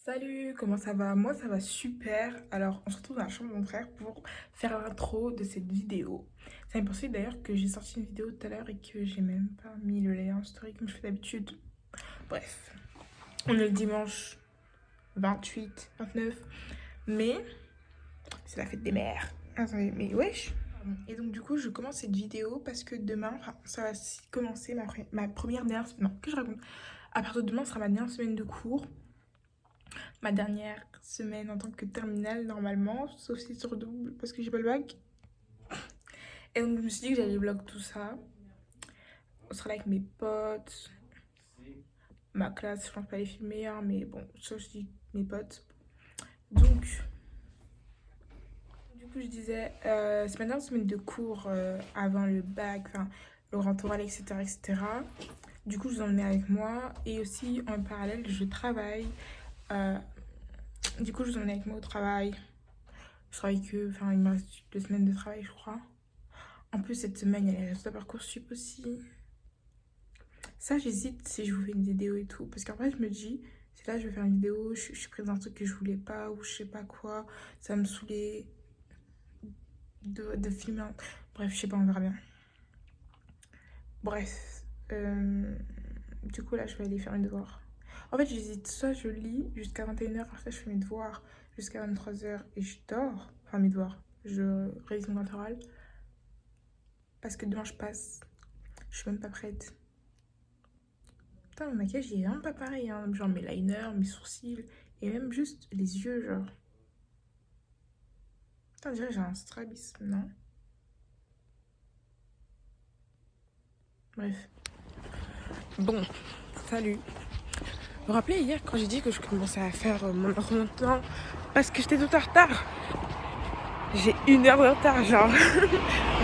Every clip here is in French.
Salut, comment ça va? Moi ça va super. Alors on se retrouve dans la chambre de mon frère pour faire l'intro de cette vidéo. Ça me pensait d'ailleurs que j'ai sorti une vidéo tout à l'heure et que j'ai même pas mis le lien en story comme je fais d'habitude. Bref, on est le dimanche 28, 29 mai. C'est la fête des mères. Attendez, mais wesh. Et donc du coup je commence cette vidéo parce que demain, enfin ça va commencer ma première dernière semaine. Non, que je raconte? À partir de demain, ce sera ma dernière semaine de cours. Ma dernière semaine en tant que terminale normalement, sauf si sur double parce que j'ai pas le bac. Et donc je me suis dit que j'allais vlog tout ça. On sera là avec mes potes, ma classe, je pense pas les filmer, hein, mais bon, ça je dis mes potes. Donc, du coup je disais, c'est ma dernière semaine de cours avant le bac, enfin le grand oral, etc., etc. Du coup je vous emmenais avec moi et aussi en parallèle je travaille. Du coup je vous emmenais avec moi au travail. Je travaille que, enfin il me reste 2 semaines de travail je crois. En plus cette semaine il y a les résultats Parcoursup aussi. Ça j'hésite si je vous fais une vidéo et tout. Parce qu'en vrai je me dis, c'est là je vais faire une vidéo, je suis prise dans un truc que je voulais pas ou je sais pas quoi. Ça me saoulait de filmer. Bref je sais pas, on verra bien. Bref. Du coup là je vais aller faire mes devoirs. En fait j'hésite, soit je lis jusqu'à 21h, après je fais mes devoirs jusqu'à 23h et je dors. Enfin mes devoirs, je révise mon grand oral. Parce que demain je passe. Je suis même pas prête. Putain, mon maquillage il est vraiment pas pareil, hein. Genre mes liners, mes sourcils et même juste les yeux, genre. Putain, on dirait que j'ai un strabisme, non? Bref. Bon, salut. Vous vous rappelez hier quand j'ai dit que je commençais à faire mon entraînement parce que j'étais tout en retard? J'ai 1 heure de retard, genre.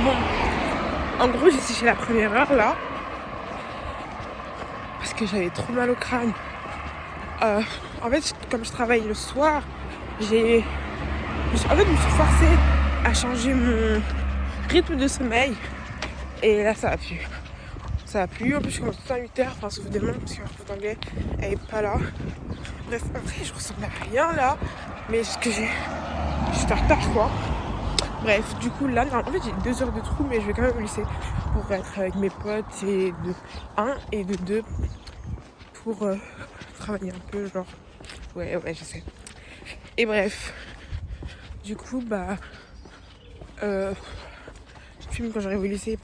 Bon, en gros, j'ai séché la première heure là parce que j'avais trop mal au crâne. En fait, comme je travaille le soir, je me suis forcée à changer mon rythme de sommeil. Et là, ça va plus. Ça va plus. En plus, je commence tout à 8h, enfin, sauf demain, parce que ma prof d'anglais, elle est pas là. Bref, en vrai, je ressemble à rien là. Mais ce que j'ai. Je suis en retard, je crois. Bref, du coup, là, en fait, j'ai 2 heures de trou, mais je vais quand même me laisser pour être avec mes potes. Et de 1 et de 2 pour travailler un peu, genre. Ouais, je sais. Et bref. Du coup, je filme quand j'arrive au lycée.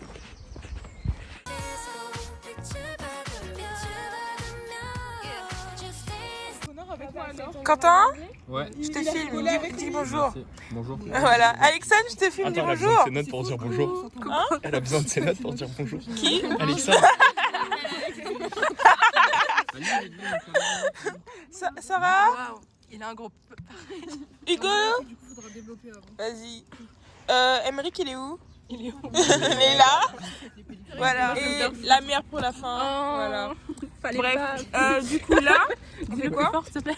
Quentin, Ouais. je te filme, dis bonjour. Merci. Bonjour. Voilà, Alexandre, je te filme, dis Attends, elle a besoin bonjour. de ses notes pour dire bonjour. Hein? Elle a besoin de ses notes pour dire bonjour. Qui? Alexa. Ça va? Waouh, il a un gros. Hugo? Du coup, faudra développer avant. Vas-y. Emeric, il est où? Il est où? Il est là. Voilà. Et la mère pour la fin. Voilà. Bref, du coup là, on fait quoi? Fort, s'il te plaît.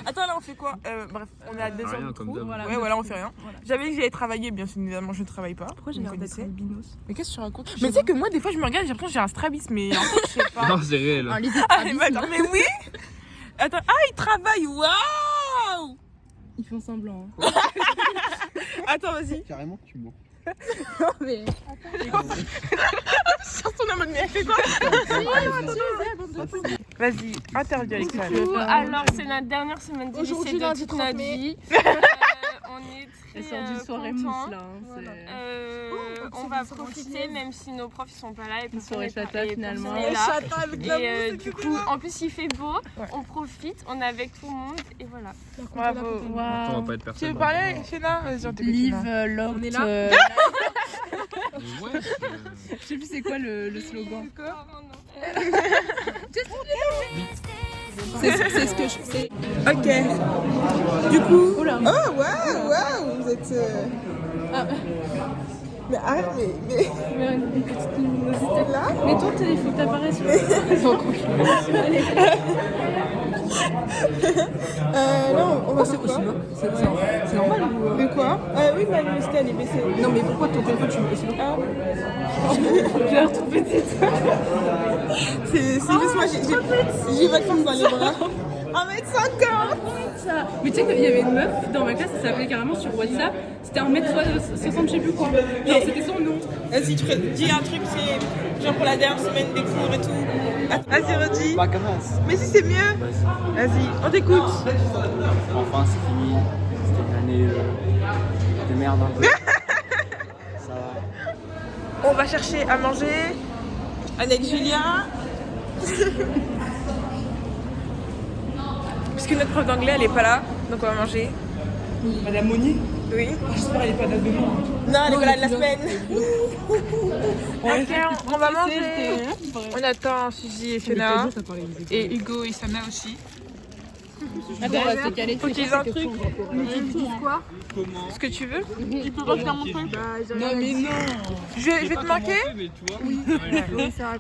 Attends, là on fait quoi? Bref, on est à 2 heures Rien de comme trou. d'hab. Ouais, voilà, on fait rien. Voilà. J'avais dit que j'allais travailler, bien évidemment, je ne travaille pas. Pourquoi j'ai Vous l'air me d'être connaissez. albinos? Mais qu'est-ce que tu racontes? Mais tu sais que moi, des fois, je me regarde et j'ai l'impression que j'ai un strabisme, mais en fait, je sais pas. Non, c'est réel. Un lit Ah, mais attends, mais oui! Attends, il travaille, waouh! Ils font semblant. Attends, vas-y. Carrément, tu mens. Non, mais. Sur ton mode, mais elle fait quoi? Vas-y, interview avec ça. Alors, c'est notre dernière semaine de lycée Aujourd'hui, de lundi toute 30 notre mai. vie. On est Elle très sort d'une soirée mousse contents. là. Hein, Voilà. c'est- On va profiter, même si nos profs ils sont pas là et Une soirée personne chata, n'est finalement. là. Chata avec la Et musique, du coup, etc. en plus il fait beau, Ouais. on profite, on est avec tout le monde et voilà. Bravo. Attends, on Waouh. va pas être Tu personne. veux parler, Shena? Vas-y, on t'écoute, Live, Shena. Love. On est là. Ouais. Je sais plus c'est quoi le slogan. C'est ce que je fais. Ok. Du coup. Oh là. Oh, waouh, vous êtes. Ah, Mais arrête, mais une petite luminosité. là. Mais ton téléphone t'apparaît sur Non, on va faire quoi? C'est normal ou. Mais quoi? Oui, ma luminosité elle est baissée. Non, mais pourquoi ton téléphone tu me aussi Ah. J'ai l'air toute petite. C'est juste moi, j'ai pas de force dans les bras. 1m50. Ça. Mais tu sais qu'il y avait une meuf dans ma classe, elle s'appelait carrément sur WhatsApp. C'était 1m60, je sais plus quoi. Genre, c'était son nom. Vas-y, tu dis un truc, c'est genre pour la dernière semaine des cours et tout. Vas-y, redis. Bah commence. Mais si c'est mieux. Vas-y, on t'écoute. Enfin c'est fini. C'était une année de merde un peu. Ça va. On va chercher à manger avec Julien. Puisque notre prof d'anglais elle est pas là, donc on va manger. Madame Monnier. Oui. J'espère qu'elle est pas là demain. Non, elle est pas là de la semaine. Ok, on va manger. On attend Suzy et Fiona. Et Hugo et Sana aussi. Attends, on va se caler. Faut qu'ils aient un truc. Mais tu dis quoi? Ce que tu veux. Tu peux refaire mon truc? Non, mais non. Je vais te manquer.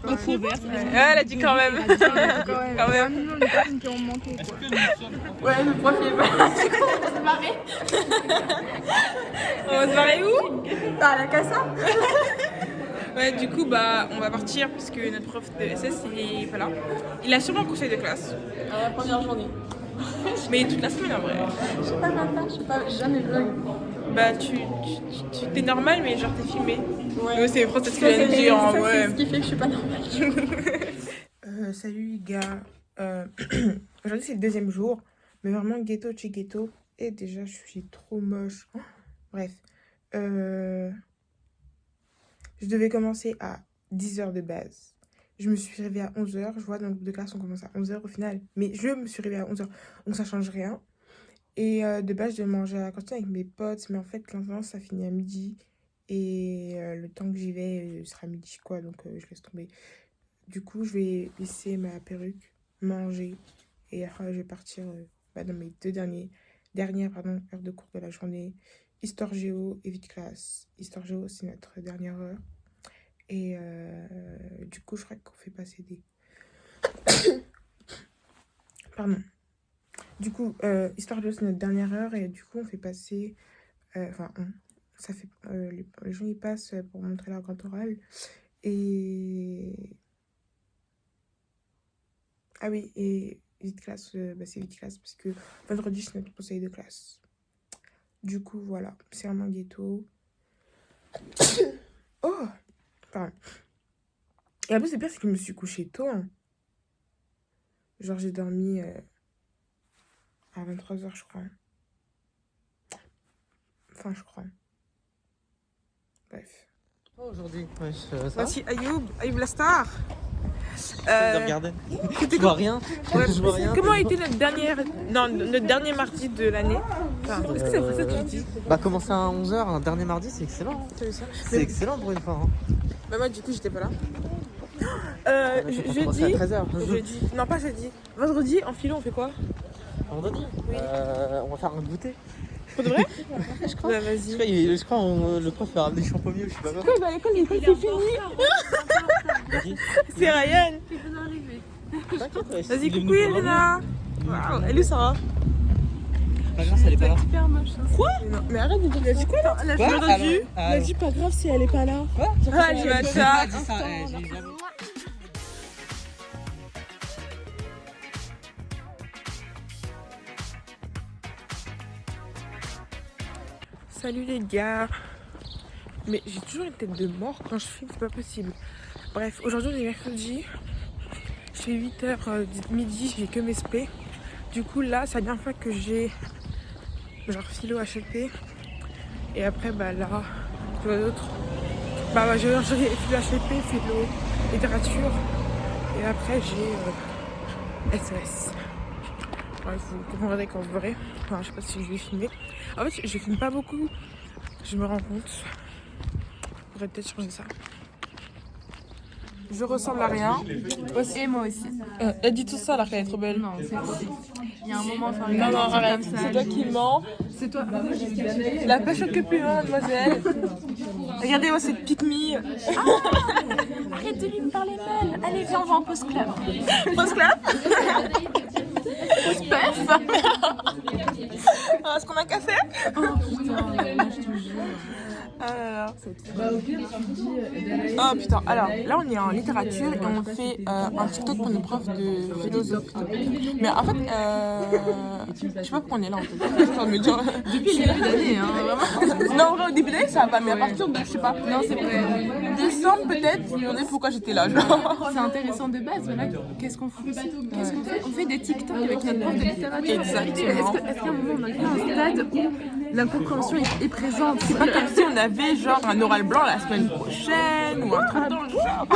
Controverse. Ouais, elle a dit quand même. Quand même. Ouais, le prof il est pas là. On va se barrer. On va se barrer où? À la Casa. Ouais, du coup, bah, on va partir parce que notre prof de SS il est pas là. Il a sûrement un conseil de classe. La première journée. Mais toute la semaine en vrai. Je sais pas quoi faire, je sais pas, jamais vlog. Bah, t'es normal, mais genre t'es filmé. Ouais, c'est France qui vient de dire en vrai. C'est ce qui fait que je suis pas normale. Salut les gars. Aujourd'hui c'est le deuxième jour, mais vraiment ghetto chez ghetto. Et déjà je suis trop moche. Oh, bref. Je devais commencer à 10h de base. Je me suis réveillée à 11h. Je vois dans le groupe de classe on commence à 11h au final. Mais je me suis réveillée à 11h. Donc ça change rien. Et de base je devais manger à la cantine avec mes potes. Mais en fait l'intendance ça finit à midi. Et le temps que j'y vais sera midi quoi. Donc je laisse tomber. Du coup, je vais laisser ma perruque, manger et après je vais partir dans mes dernières heures de cours de la journée. Histoire géo et vite classe. Histoire géo, c'est notre dernière heure. Et du coup, je crois qu'on fait passer des... Pardon. Du coup, histoire géo, c'est notre dernière heure et du coup, on fait passer... ça fait... les gens, ils passent pour montrer leur grand oral. Et... Ah oui, et vite classe, c'est vite classe parce que vendredi, c'est notre conseil de classe. Du coup, voilà, c'est vraiment ghetto. Oh, pardon. Et en plus, le pire, c'est que je me suis couchée tôt. Hein. Genre, j'ai dormi à 23h, je crois. Enfin, je crois. Bref. Aujourd'hui, ça va. Voici Ayoub la star. Regardez. Je vois rien. Ouais, Je vois rien. comment a été notre dernier mardi de l'année? Enfin, est-ce que c'est vrai ça que tu dis? Bah commencer à 11h un dernier mardi, c'est excellent. T'as vu ça? C'est excellent pour une fois. Hein. Bah moi du coup j'étais pas là. Jeudi. À 13h. Jeudi. Non pas jeudi. Vendredi en philo on fait quoi? Vendredi. Oui. On va faire un goûter. Pour de vrai? Je crois. Bah vas-y. Je crois le prof va ramener des champomieux, je sais pas quoi. Bah l'école c'est fini. C'est Ryan. Vas-y coucou Irina. Waouh, elle est où Sarah? Pas grave, elle est pas là. Super moche. Quoi? Non, mais arrête de dire, elle a dit quoi là? La Quoi? Vendredi. Elle a dit pas grave si elle est pas là. Quoi? Ah je vais ça. J'ai jamais. Salut les gars. Mais j'ai toujours une tête de mort quand je filme, c'est pas possible. Bref, aujourd'hui on est mercredi. Je fais 8h midi, j'ai que mes spé. Du coup là, c'est la dernière fois que j'ai genre philo HLP. Et après bah là, je vois d'autres. Bah j'ai philo HLP, philo, littérature. Et après j'ai SES. Ouais, vous comprendrez quand vous verrez. Enfin, je sais pas si je vais filmer. En fait, je filme pas beaucoup. Je me rends compte. Je pourrais peut-être changer ça. Je ressemble à rien. Et moi aussi. Elle dit tout ça alors qu'elle est trop belle. Non, c'est faux. Il y a un moment, enfin, Non, arrête. C'est toi qui mens. C'est toi. La pêche que plus loin, mademoiselle. Regardez-moi cette pique-me. Arrête de lui me parler mal. Allez, viens, on va en pause club. Pause clap. Pause puff. Est-ce qu'on a un café? Oh putain, moi je te jure. Ah là là. Bah, au pire, tu me dis. Oh putain, alors là on est en littérature et on fait un TikTok pour nos profs de philosophie. Mais en fait, je sais pas pourquoi on est là en fait. Je suis en train de me dire. Depuis le début d'année, hein, vraiment. Non, en vrai, au début d'année ça va, mais à partir de, je sais pas, Non, c'est vrai. décembre peut-être, je me demandais pourquoi j'étais là. Genre. C'est intéressant de base, voilà. Qu'est-ce qu'on fait? On fait des TikTok avec notre prof de littérature. Exactement. Est-ce qu'à un moment on a fait un stade où l'incompréhension est présente? C'est pas comme si on avait genre un oral blanc la semaine prochaine ou un truc dans le genre.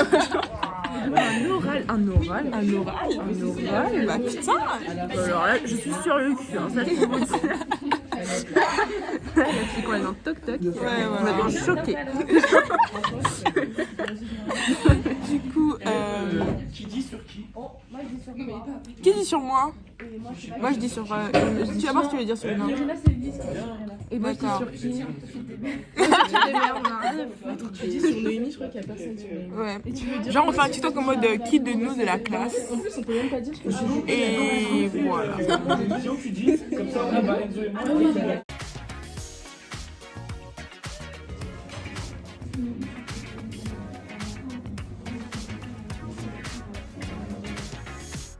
Un oral. Bah putain. Alors là, je suis sur le cul, hein, ça c'est bon. C'est quoi, dans toc-toc? Ouais. Complètement choquée. Du coup, Qui dit sur qui? qui dit sur moi? Moi je dis sur. Tu vas voir ce que tu veux dire sur une. Et moi, je dis D'accord. sur qui? Tu dis sur Noémie, je crois qu'il y a personne sur Noémie. Ouais. Genre on fait un TikTok en mode qui de nous de la classe. En plus, on peut même pas dire ce que je dis. Et voilà. Tu dis, comme ça on va Enzo et moi.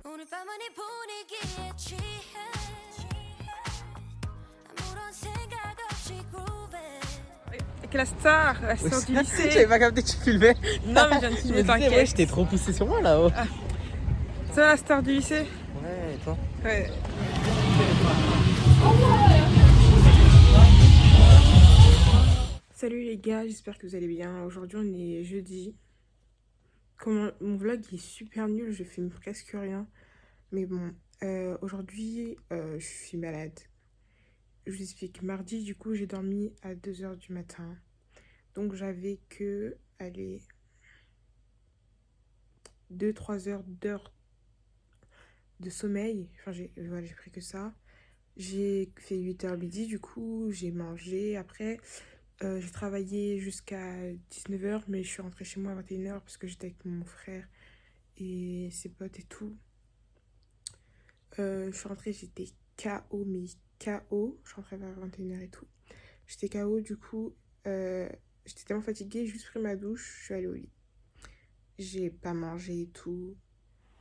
오늘 밤은 이 분위기에 취해 아무런 생각 없이 grooving Avec la star du lycée. J'avais pas capté que tu filmais. Non mais je viens de Je filmer, me disais, ouais, t'inquiète. je t'ai trop poussé sur moi là-haut. C'est la star du lycée? Ouais, et toi? Ouais. Salut les gars, j'espère que vous allez bien. Aujourd'hui on est jeudi. Comme mon vlog est super nul, je filme presque rien. Mais bon, aujourd'hui je suis malade. Je vous explique. Mardi, du coup, j'ai dormi à 2h du matin. Donc j'avais que, allez, 2-3 heures de sommeil. Enfin, j'ai pris que ça. J'ai fait 8h midi, du coup, j'ai mangé. Après, j'ai travaillé jusqu'à 19h, mais je suis rentrée chez moi à 21h parce que j'étais avec mon frère et ses potes et tout. Je suis rentrée, j'étais KO, mais KO. Je suis rentrée vers 21h et tout. J'étais KO, du coup, j'étais tellement fatiguée, j'ai juste pris ma douche, je suis allée au lit. J'ai pas mangé et tout.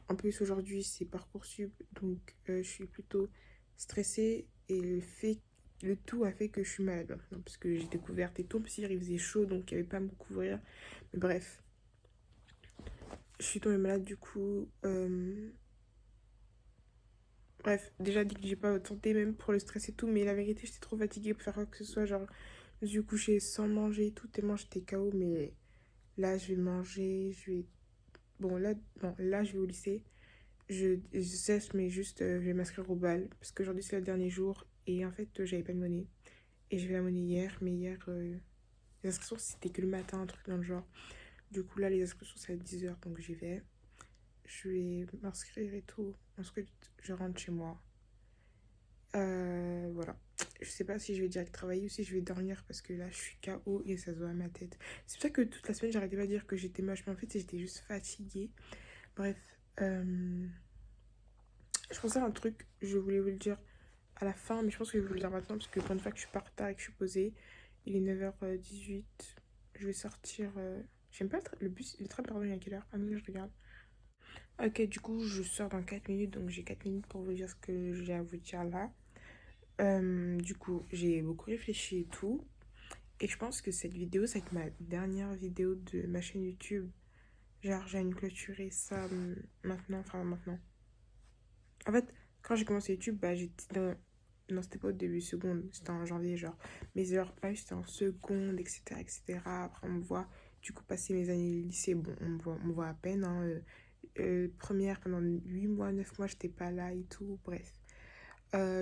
En plus, aujourd'hui, c'est Parcoursup, donc je suis plutôt stressée et le tout a fait que je suis malade maintenant parce que j'étais couverte et tout. En plus, il faisait chaud, donc il n'y avait pas à me couvrir. Mais bref, je suis tombée malade du coup. Bref, déjà dit que j'ai pas tenté même pour le stress et tout, mais la vérité, j'étais trop fatiguée pour faire quoi que ce soit. Genre, je me suis couchée sans manger et tout, tellement j'étais KO. Mais là, je vais manger, Bon, là, je vais au lycée. Je cesse, mais juste, je vais m'inscrire au bal. Parce qu'aujourd'hui, c'est le dernier jour. Et en fait, j'avais pas de monnaie. Et j'ai fait la monnaie hier. Mais hier, les inscriptions, c'était que le matin, un truc dans le genre. Du coup, là, les inscriptions, c'est à 10h. Donc, j'y vais. Je vais m'inscrire et tout. Ensuite, je rentre chez moi. Voilà. Je sais pas si je vais direct travailler ou si je vais dormir parce que là, je suis KO et ça se voit à ma tête. C'est pour ça que toute la semaine, j'arrêtais pas de dire que j'étais moche. Mais en fait, j'étais juste fatiguée. Bref. Je pensais à un truc. Je voulais vous le dire à la fin, mais je pense que je vais vous le dire maintenant parce que pour une fois que je suis pas en retard et que je suis posée, il est 9h18. Je vais sortir. J'aime pas le train, pardon, il est à quelle heure? Ah non, là, je regarde. Ok, du coup, je sors dans 4 minutes, donc j'ai 4 minutes pour vous dire ce que j'ai à vous dire là. Du coup, j'ai beaucoup réfléchi et tout. Et je pense que cette vidéo, ça va être ma dernière vidéo de ma chaîne YouTube. Genre, j'ai clôturer ça maintenant. En fait, quand j'ai commencé YouTube, bah j'étais dans... Non, c'était pas au début seconde, c'était en janvier, genre. Mes heures live, c'était en seconde, etc., etc. Après, on me voit, du coup, passer mes années de lycée. Bon, on me voit à peine, hein. Première, pendant 8 mois, 9 mois, j'étais pas là et tout, bref.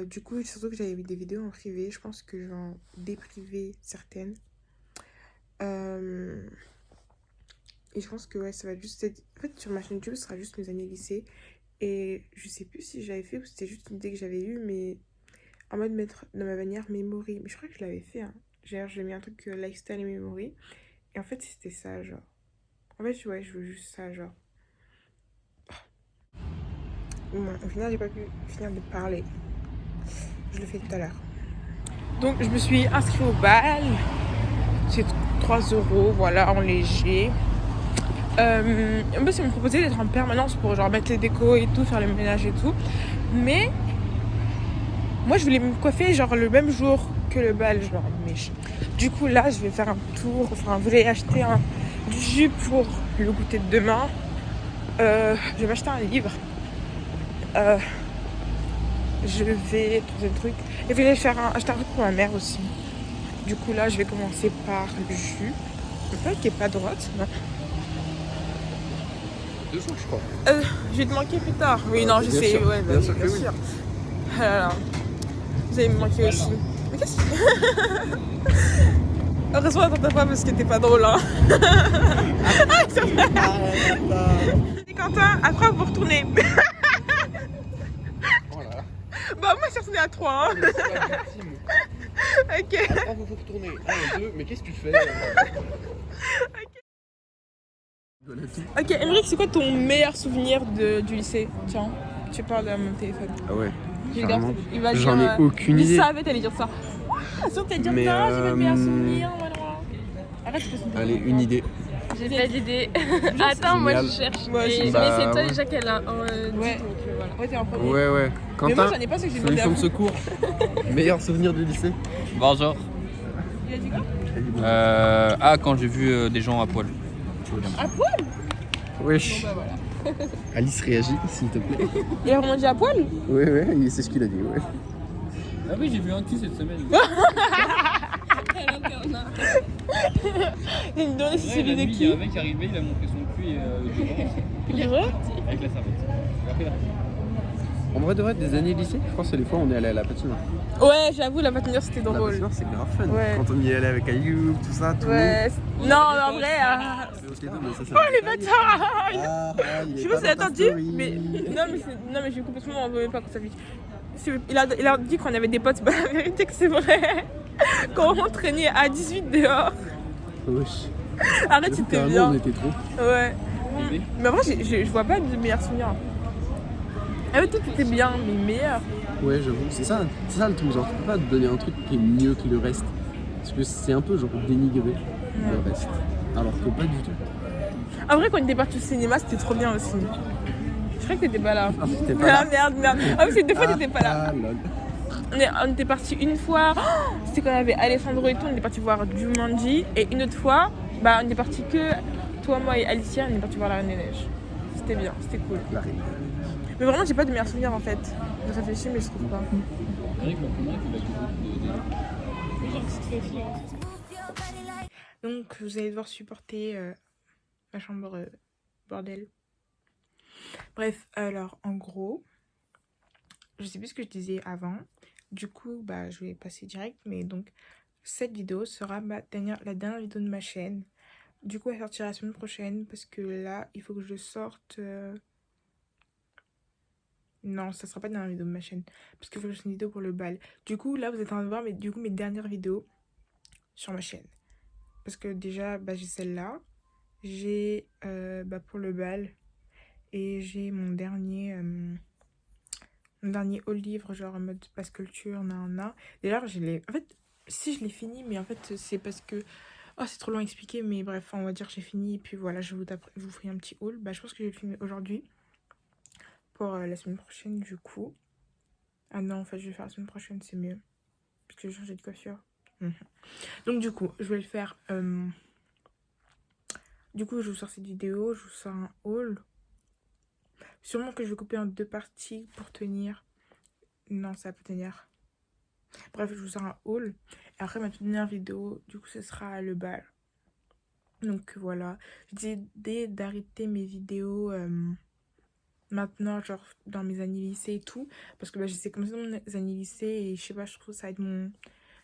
Du coup, surtout que j'avais mis des vidéos en privé. Je pense que je vais en dépriver certaines. Et je pense que ouais, ça va juste être... En fait, sur ma chaîne YouTube, ce sera juste mes années lycée. Et je sais plus si j'avais fait ou c'était juste une idée que j'avais eue, mais en mode mettre dans ma bannière memory. Mais je crois que je l'avais fait, hein. J'ai mis un truc lifestyle et memory. Et en fait, c'était ça, genre. En fait, ouais, je veux juste ça, genre. Bon, au final, j'ai pas pu finir de parler. Je le fais tout à l'heure. Donc, je me suis inscrite au bal. C'est 3 €, voilà, en léger. En plus, ils m'ont proposé d'être en permanence pour genre mettre les décos et tout, faire le ménage et tout. Mais moi, je voulais me coiffer genre le même jour que le bal, genre mèche. Du coup, là, je vais faire un tour. Enfin, je voulais acheter du jus pour le goûter de demain. Je vais m'acheter un livre. Je vais trouver le truc. Et je vais acheter un truc pour ma mère aussi. Du coup, là, je vais commencer par le jus. Le plat qui est pas droite, non. 2 jours, je crois. Je vais te manquer plus tard. Oui, non, je bien sais. sûr, Ouais, bien sûr que oui. Ah là là. Vous allez me manquer aussi. Mais qu'est-ce que... Heureusement, t'entends pas parce que t'es pas drôle, hein. Ah, c'est vrai. Et Quentin, à 3, vous retournez. Voilà. Bah, moi, je suis retournée à 3, hein. C'est pas victime. Ok. Ah, vous retournez. 1 et 2, mais qu'est-ce que tu fais Ok, Emeric, c'est quoi ton meilleur souvenir du lycée? Tiens, tu parles à mon téléphone. Ah ouais. Je vais dire- Carrément. il va J'en dire, ai aucune idée. Je savais t'allais dire ça. Ah, sûr t'allais dire Mais, non, j'ai pas de meilleur souvenir, voilà. Arrête, tu peux se Allez, une idée. J'ai pas d'idée. Attends, moi je Génial. cherche. Moi aussi. Mais Bah, c'est toi ouais. déjà qu'elle a un. Ouais. Donc voilà. Ouais, t'es en premier. Ouais, ouais. Mais moi, Quentin, j'en ai pas, c'est que j'ai demandé à solution de vous. secours. Meilleur souvenir du lycée. Bonjour. Il a dit quoi? Quand j'ai vu des gens à poil. À poil? Wesh. Bon, bah voilà. Alice réagit, s'il te plaît. Il a vraiment dit à poil? Ouais, ouais, c'est ce qu'il a dit, ouais. Ah oui, j'ai vu un cul cette semaine. Il me demandait si c'est lui de Il y a qui? un mec arrivé, il a montré son cul et Il est vrai? avec la serviette. Et après, il a En vrai, de vrai, des années lycée, je pense que les fois on est allé à la patinoire. Ouais, j'avoue, la patinière c'était La drôle. patinoire, c'est grave fun. Ouais. Quand on y allait avec Ayoub, tout ça, tout Ouais. Non, mais en vrai. C'est au skate, mais ça, Oh les bâtards! il Je est sais pas pas si dans ta attendu, story. mais non mais je suis complètement en veux pas qu'on s'habille. Il a dit qu'on avait des potes, bah la vérité que c'est vrai. Quand on traînait à 18 dehors. Wesh. Arrête, c'était Carrément, bien. on était trop. Ouais. Mais en vrai, je vois pas de meilleurs souvenirs. Ah ouais, tout était bien, mais meilleur. Ouais, j'avoue, c'est ça le truc. Genre, tu peux pas te donner un truc qui est mieux que le reste. Parce que c'est un peu genre dénigrer le reste. Alors que pas du tout. En vrai, quand on était parti au cinéma, c'était trop bien aussi. Je crois que t'étais pas là. Ah, t'étais pas là. Ah merde. Ah oui, c'est 2 fois t'étais pas là. Ah, lol. On était parti une fois, c'était quand on avait Alessandro et tout, on était parti voir Jumanji. Et une autre fois, bah on était parti que toi, moi et Alicia, on est parti voir la Reine des Neiges. C'était bien, c'était cool. La reine. Mais vraiment, j'ai pas de meilleurs souvenirs en fait. Je réfléchis, mais je trouve pas. Eric, le premier qui va Move your body like Donc, vous allez devoir supporter ma chambre bordel. Bref, alors en gros, je sais plus ce que je disais avant. Du coup, bah, je vais passer direct. Mais donc, cette vidéo sera la dernière vidéo de ma chaîne. Du coup, elle sortira la semaine prochaine. Parce que là, il faut que je sorte... Non, ça sera pas la dernière vidéo de ma chaîne. Parce qu'il faut que je fasse une vidéo pour le bal. Du coup, là, vous êtes en train de voir mes dernières vidéos sur ma chaîne. Parce que déjà, bah, j'ai celle-là. J'ai pour le bal. Et j'ai mon dernier haul livre, genre en mode passe culture, nan. D'ailleurs, en fait, si je l'ai fini, mais en fait, c'est parce que... Oh, c'est trop long à expliquer, mais bref, on va dire que j'ai fini. Et puis voilà, je vous ferai un petit haul. Bah, je pense que je vais le filmer aujourd'hui. Pour la semaine prochaine, du coup. Ah non, en fait, je vais faire la semaine prochaine, c'est mieux. Parce que j'ai changé de coiffure. Donc, du coup, je vais le faire... Du coup, je vous sors cette vidéo, je vous sors un haul. Sûrement que je vais couper en 2 parties pour tenir. Non, ça va pas tenir. Bref, je vous sors un haul. Et après, ma toute dernière vidéo, du coup, ce sera le bal. Donc, voilà. J'ai décidé d'arrêter mes vidéos maintenant, genre, dans mes années lycée et tout. Parce que bah, j'essaie comme ça dans mes années lycée et je sais pas, je trouve que ça va être mon...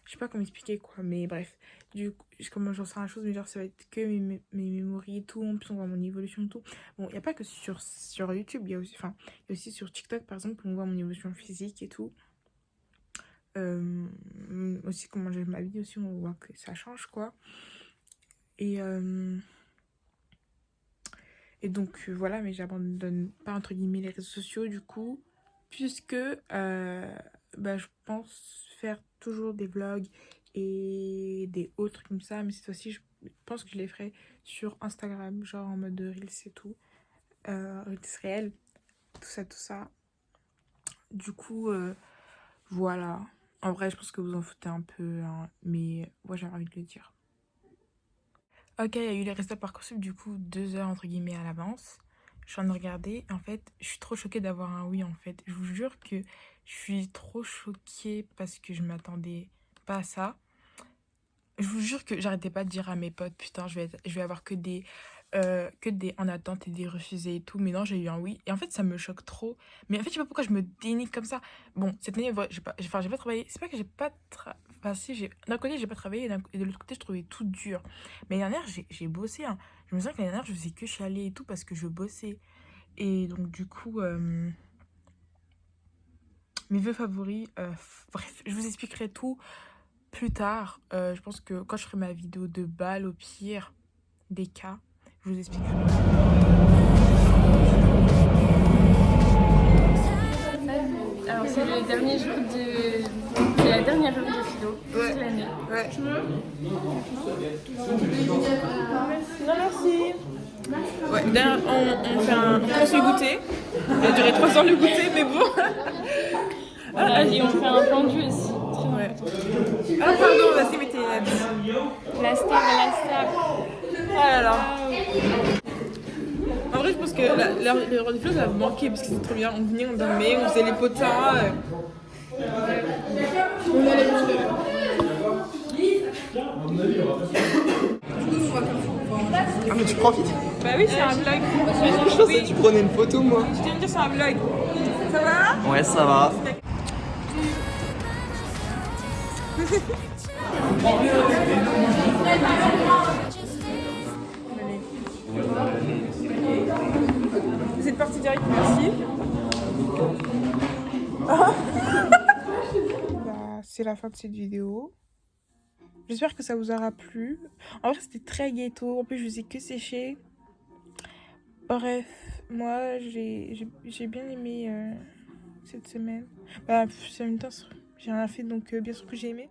Je sais pas comment expliquer quoi, mais bref. Du coup, comment j'en sais la chose, mais genre ça va être que mes mémories et tout. En plus, on voit mon évolution et tout. Bon, il n'y a pas que sur YouTube, il y a aussi sur TikTok par exemple, on voit mon évolution physique et tout. Aussi comment je m'habille aussi, on voit que ça change quoi. Et donc voilà, mais j'abandonne pas entre guillemets les réseaux sociaux du coup, puisque je pense faire toujours des vlogs et des autres comme ça. Mais cette fois-ci, je pense que je les ferai sur Instagram, genre en mode Reels et tout. Reels réel, tout ça. Du coup, voilà. En vrai, je pense que vous en foutez un peu, hein, mais moi, j'avais envie de le dire. Ok, il y a eu les résultats Parcoursup, du coup, 2 heures entre guillemets à l'avance. Je suis en train de regarder. En fait, je suis trop choquée d'avoir un oui, en fait. Je vous jure que je suis trop choquée parce que je m'attendais pas à ça. Je vous jure que j'arrêtais pas de dire à mes potes, putain, je vais avoir que des en attente et des refusés et tout. Mais non, j'ai eu un oui. Et en fait, ça me choque trop. Mais en fait, je sais pas pourquoi je me dénigre comme ça. Bon, cette année, j'ai pas travaillé. C'est pas que j'ai pas enfin, si, d'un côté, j'ai pas travaillé et de l'autre côté, je trouvais tout dur. Mais l'année dernière, j'ai bossé, hein. Je me souviens que l'année dernière, je faisais que chialer et tout parce que je bossais. Et donc, du coup, mes vœux favoris, bref, je vous expliquerai tout plus tard. Je pense que quand je ferai ma vidéo de bal, au pire des cas, je vous expliquerai. Alors c'est le dernier jour de... C'est la dernière journée de philo de l'année. Ouais. Non merci. Ouais, d'ailleurs, on fait un course goûter. Il a duré 3 ans le goûter, mais bon. Voilà, et on fait un pendu aussi. Très Ouais. important. Ah, pardon, vas-y, mettez La star. Oh là là. En vrai, je pense que l'heure du flow, ça va me manquer parce que c'est trop bien. On venait, on dormait, on faisait les potins. Ah, mais tu profites? Bah oui, c'est un vlog. Je pensais que tu prenais une photo, moi. Je viens de dire, c'est un vlog. Ça va? Ouais, ça va. Vous êtes parti direct, merci. Bah, c'est la fin de cette vidéo. J'espère que ça vous aura plu. En vrai, c'était très ghetto. En plus, je vous ai que séché. Bref, moi, j'ai bien aimé cette semaine. Bah, en même temps, j'ai rien fait, donc bien sûr que j'ai aimé.